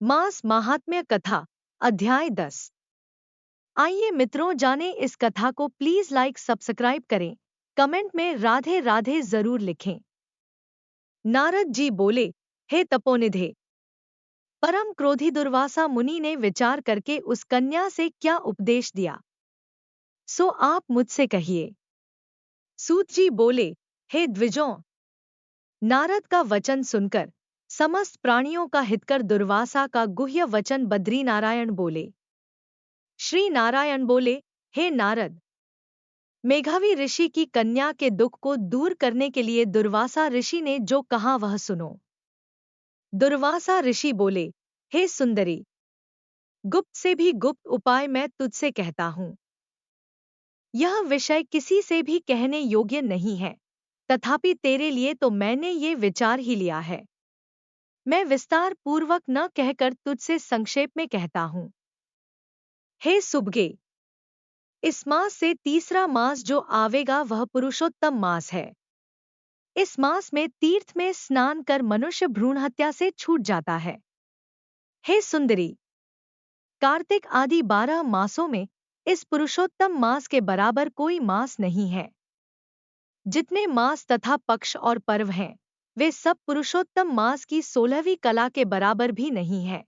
मास महात्म्य कथा अध्याय 10। आइए मित्रों जाने इस कथा को। प्लीज लाइक सब्सक्राइब करें, कमेंट में राधे राधे जरूर लिखें। नारद जी बोले, हे तपोनिधे, परम क्रोधी दुर्वासा मुनि ने विचार करके उस कन्या से क्या उपदेश दिया, सो आप मुझसे कहिए। सूत जी बोले, हे द्विजों, नारद का वचन सुनकर समस्त प्राणियों का हितकर दुर्वासा का गुह्य वचन बद्रीनारायण बोले। श्री नारायण बोले, हे नारद, मेघावी ऋषि की कन्या के दुख को दूर करने के लिए दुर्वासा ऋषि ने जो कहा वह सुनो। दुर्वासा ऋषि बोले, हे सुंदरी, गुप्त से भी गुप्त उपाय मैं तुझसे कहता हूं। यह विषय किसी से भी कहने योग्य नहीं है, तथापि तेरे लिए तो मैंने ये विचार ही लिया है। मैं विस्तार पूर्वक न कहकर तुझसे संक्षेप में कहता हूं। हे सुबगे, इस मास से तीसरा मास जो आवेगा वह पुरुषोत्तम मास है। इस मास में तीर्थ में स्नान कर मनुष्य भ्रूण हत्या से छूट जाता है। हे सुंदरी, कार्तिक आदि 12 मासों में इस पुरुषोत्तम मास के बराबर कोई मास नहीं है। जितने मास तथा पक्ष और पर्व हैं, वे सब पुरुषोत्तम मास की 16वीं कला के बराबर भी नहीं है।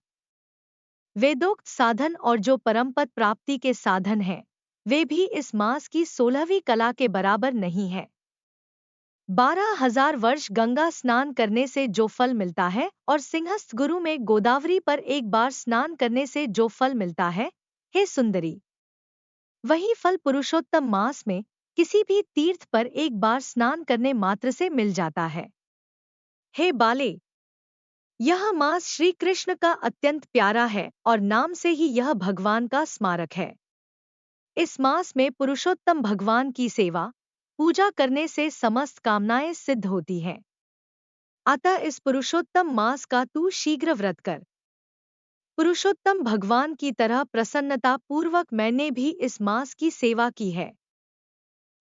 वेदोक्त साधन और जो परमपद प्राप्ति के साधन हैं, वे भी इस मास की 16वीं कला के बराबर नहीं है। 12,000 वर्ष गंगा स्नान करने से जो फल मिलता है और सिंहस्थ गुरु में गोदावरी पर एक बार स्नान करने से जो फल मिलता है, हे सुंदरी, वही फल पुरुषोत्तम मास में किसी भी तीर्थ पर एक बार स्नान करने मात्र से मिल जाता है। हे बाले, यह मास श्री कृष्ण का अत्यंत प्यारा है और नाम से ही यह भगवान का स्मारक है। इस मास में पुरुषोत्तम भगवान की सेवा पूजा करने से समस्त कामनाएं सिद्ध होती हैं। अतः इस पुरुषोत्तम मास का तू शीघ्र व्रत कर। पुरुषोत्तम भगवान की तरह प्रसन्नता पूर्वक मैंने भी इस मास की सेवा की है।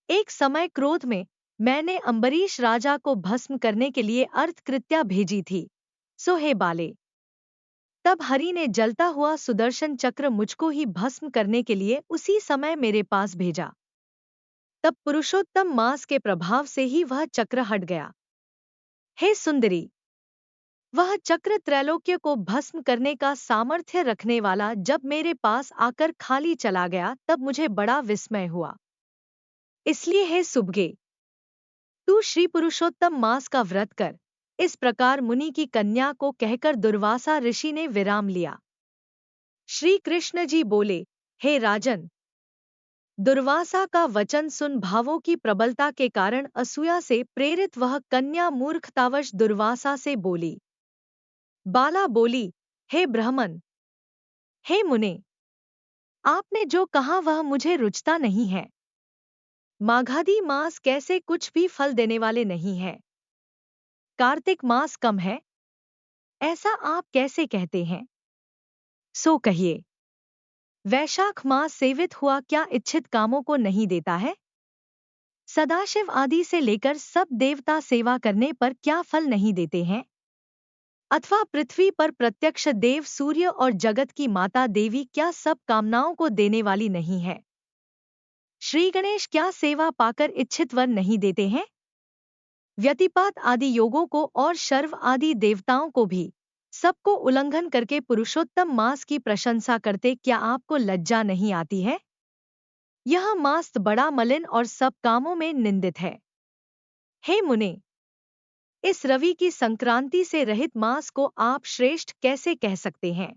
एक समय क्रोध में मैंने अम्बरीश राजा को भस्म करने के लिए अर्थकृत्या भेजी थी, सो हे बाले, तब हरि ने जलता हुआ सुदर्शन चक्र मुझको ही भस्म करने के लिए उसी समय मेरे पास भेजा। तब पुरुषोत्तम मास के प्रभाव से ही वह चक्र हट गया। हे सुंदरी, वह चक्र त्रैलोक्य को भस्म करने का सामर्थ्य रखने वाला जब मेरे पास आकर खाली चला गया तब मुझे बड़ा विस्मय हुआ। इसलिए हे सुबगे, तू श्री पुरुषोत्तम मास का व्रत कर। इस प्रकार मुनि की कन्या को कहकर दुर्वासा ऋषि ने विराम लिया। श्री कृष्ण जी बोले, हे राजन, दुर्वासा का वचन सुन भावों की प्रबलता के कारण असूया से प्रेरित वह कन्या मूर्खतावश दुर्वासा से बोली। बाला बोली, हे ब्राह्मण, हे मुने, आपने जो कहा वह मुझे रुचता नहीं है। माघादी मास कैसे कुछ भी फल देने वाले नहीं है। कार्तिक मास कम है, ऐसा आप कैसे कहते हैं? सो कहिए। वैशाख मास सेवित हुआ क्या इच्छित कामों को नहीं देता है? सदाशिव आदि से लेकर सब देवता सेवा करने पर क्या फल नहीं देते हैं? अथवा पृथ्वी पर प्रत्यक्ष देव सूर्य और जगत की माता देवी क्या सब कामनाओं को देने वाली नहीं है? श्री गणेश क्या सेवा पाकर इच्छित वर नहीं देते हैं? व्यतिपात आदि योगों को और शर्व आदि देवताओं को भी सबको उल्लंघन करके पुरुषोत्तम मास की प्रशंसा करते क्या आपको लज्जा नहीं आती है? यह मास बड़ा मलिन और सब कामों में निंदित है। हे मुने, इस रवि की संक्रांति से रहित मास को आप श्रेष्ठ कैसे कह सकते हैं?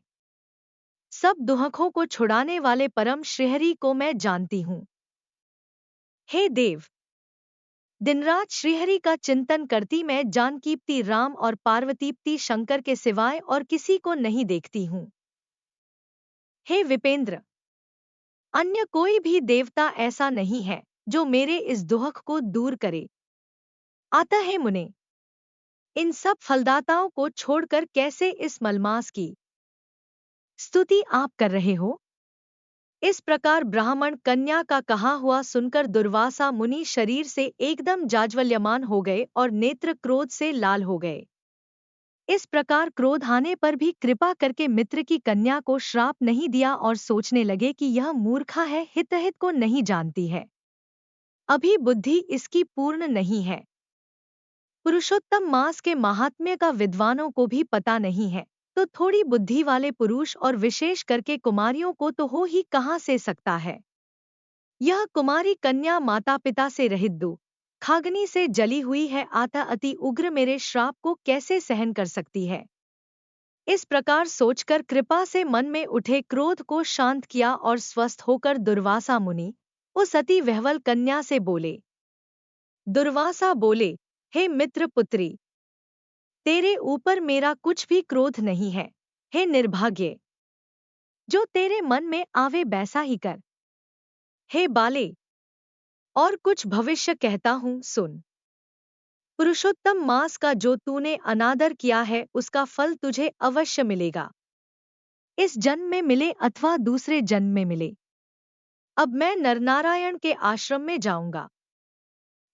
सब दुहकों को छुड़ाने वाले परम श्रीहरि को मैं जानती हूँ। हे देव, दिनरात श्रीहरि का चिंतन करती मैं जानकीप्ति राम और पार्वतीप्ति शंकर के सिवाय और किसी को नहीं देखती हूँ। हे विपेंद्र, अन्य कोई भी देवता ऐसा नहीं है जो मेरे इस दुहक को दूर करे। अतः हे मुने, इन सब फलदाताओं को छोड़कर कैसे इस मलमास की स्तुति आप कर रहे हो? इस प्रकार ब्राह्मण कन्या का कहा हुआ सुनकर दुर्वासा मुनि शरीर से एकदम जाज्वल्यमान हो गए और नेत्र क्रोध से लाल हो गए। इस प्रकार क्रोध आने पर भी कृपा करके मित्र की कन्या को श्राप नहीं दिया और सोचने लगे कि यह मूर्खा है, हितहित को नहीं जानती है, अभी बुद्धि इसकी पूर्ण नहीं है। पुरुषोत्तम मास के महात्म्य का विद्वानों को भी पता नहीं है, तो थोड़ी बुद्धि वाले पुरुष और विशेष करके कुमारियों को तो हो ही कहाँ से सकता है। यह कुमारी कन्या माता पिता से रहित दो खाग्नि से जली हुई है, आता अति उग्र मेरे श्राप को कैसे सहन कर सकती है। इस प्रकार सोचकर कृपा से मन में उठे क्रोध को शांत किया और स्वस्थ होकर दुर्वासा मुनि उस अति वहवल कन्या से बोले। दुर्वासा बोले, हे मित्र पुत्री, तेरे ऊपर मेरा कुछ भी क्रोध नहीं है। हे निर्भाग्य, जो तेरे मन में आवे वैसा ही कर। हे बाले, और कुछ भविष्य कहता हूं सुन। पुरुषोत्तम मास का जो तूने अनादर किया है उसका फल तुझे अवश्य मिलेगा, इस जन्म में मिले अथवा दूसरे जन्म में मिले। अब मैं नरनारायण के आश्रम में जाऊंगा।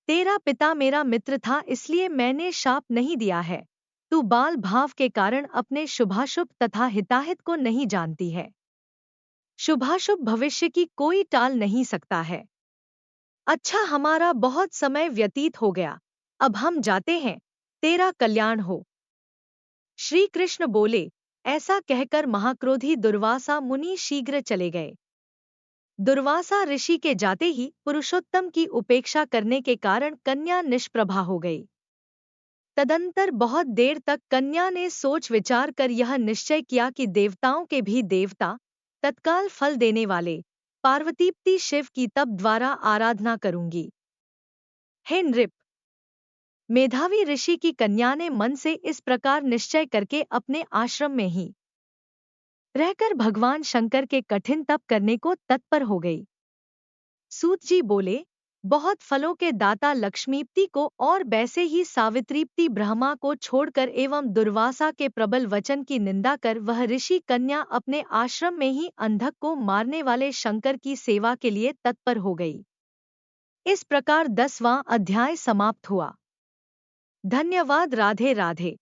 तेरा पिता मेरा मित्र था इसलिए मैंने शाप नहीं दिया है। तू बाल भाव के कारण अपने शुभाशुभ तथा हिताहित को नहीं जानती है। शुभाशुभ भविष्य की कोई टाल नहीं सकता है। अच्छा, हमारा बहुत समय व्यतीत हो गया, अब हम जाते हैं, तेरा कल्याण हो। श्री कृष्ण बोले। ऐसा कहकर महाक्रोधी दुर्वासा मुनि शीघ्र चले गए। दुर्वासा ऋषि के जाते ही पुरुषोत्तम की उपेक्षा करने के कारण कन्या निष्प्रभा हो गई। तदंतर बहुत देर तक कन्या ने सोच विचार कर यह निश्चय किया कि देवताओं के भी देवता, तत्काल फल देने वाले पार्वतीपति शिव की तप द्वारा आराधना करूंगी। हे नृप, मेधावी ऋषि की कन्या ने मन से इस प्रकार निश्चय करके अपने आश्रम में ही रहकर भगवान शंकर के कठिन तप करने को तत्पर हो गई। सूत जी बोले, बहुत फलों के दाता लक्ष्मीपति को और वैसे ही सावित्रीपति ब्रह्मा को छोड़कर एवं दुर्वासा के प्रबल वचन की निंदा कर वह ऋषि कन्या अपने आश्रम में ही अंधक को मारने वाले शंकर की सेवा के लिए तत्पर हो गई। इस प्रकार 10वां अध्याय समाप्त हुआ। धन्यवाद। राधे राधे।